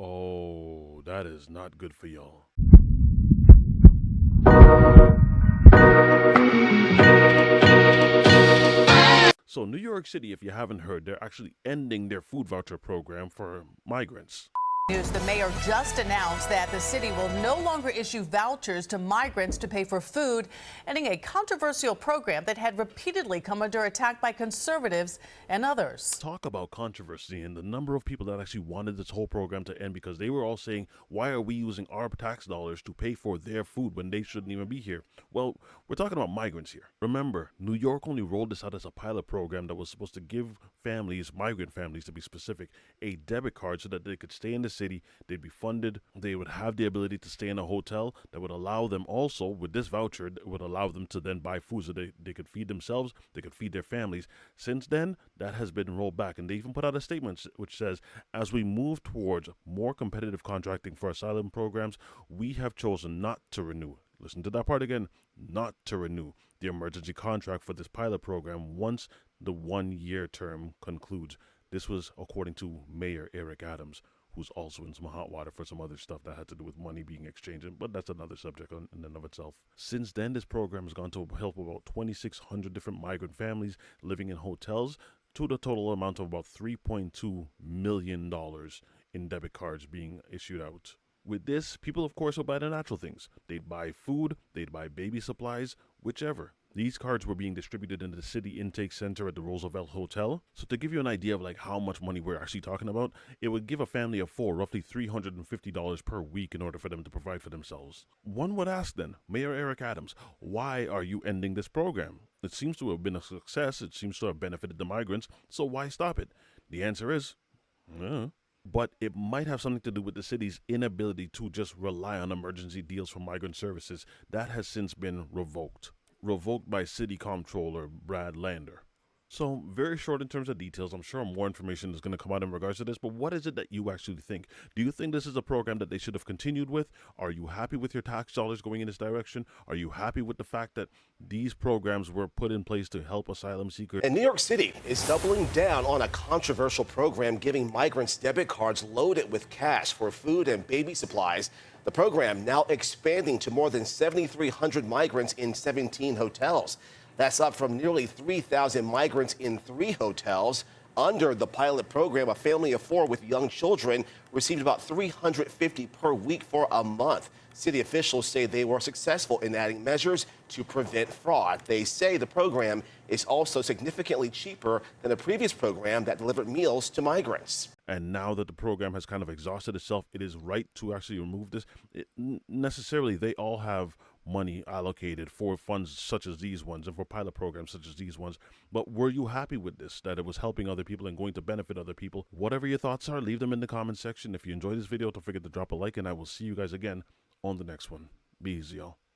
Oh, that is not good for y'all. So, New York City, if you haven't heard, they're actually ending their food voucher program for migrants. News: the mayor just announced that the city will no longer issue vouchers to migrants to pay for food, ending a controversial program that had repeatedly come under attack by conservatives and others. Talk about controversy and the number of people that actually wanted this whole program to end because they were all saying, why are we using our tax dollars to pay for their food when they shouldn't even be here? Well, we're talking about migrants here. Remember, New York only rolled this out as a pilot program that was supposed to give families, migrant families to be specific, a debit card so that they could stay in the city, they'd be funded, they would have the ability to stay in a hotel that would allow them also, with this voucher, it would allow them to then buy food so they could feed themselves, they could feed their families. Since then, that has been rolled back, and they even put out a statement which says, as we move towards more competitive contracting for asylum programs, we have chosen not to renew. Listen to that part again, not to renew the emergency contract for this pilot program once the 1-year term concludes. This was according to Mayor Eric Adams, who's also in some hot water for some other stuff that had to do with money being exchanged, but that's another subject in and of itself. Since then, this program has gone to help about 2,600 different migrant families living in hotels, to the total amount of about $3.2 million in debit cards being issued out. With this, people of course will buy the natural things. They'd buy food, they'd buy baby supplies, whichever. These cards were being distributed in the city intake center at the Roosevelt Hotel. So to give you an idea of like how much money we're actually talking about, it would give a family of 4 roughly $350 per week in order for them to provide for themselves. One would ask then, Mayor Eric Adams, why are you ending this program? It seems to have been a success, it seems to have benefited the migrants, so why stop it? The answer is, but it might have something to do with the city's inability to just rely on emergency deals for migrant services. That has since been revoked by City Comptroller Brad Lander. So, very short in terms of details. I'm sure more information is going to come out in regards to this, but what is it that you actually think? Do you think this is a program that they should have continued with? Are you happy with your tax dollars going in this direction? Are you happy with the fact that these programs were put in place to help asylum seekers? And New York City is doubling down on a controversial program giving migrants debit cards loaded with cash for food and baby supplies. The program now expanding to more than 7,300 migrants in 17 hotels. That's up from nearly 3,000 migrants in 3 hotels. Under the pilot program, a family of 4 with young children received about $350 per week for a month. City officials say they were successful in adding measures to prevent fraud. They say the program is also significantly cheaper than the previous program that delivered meals to migrants. And now that the program has kind of exhausted itself, it is right to actually remove this. Necessarily, they all have money allocated for funds such as these ones and for pilot programs such as these ones. But were you happy with this, that it was helping other people and going to benefit other people? Whatever your thoughts are, leave them in the comment section. If you enjoyed this video, don't forget to drop a like, and I will see you guys again on the next one. Be easy, y'all.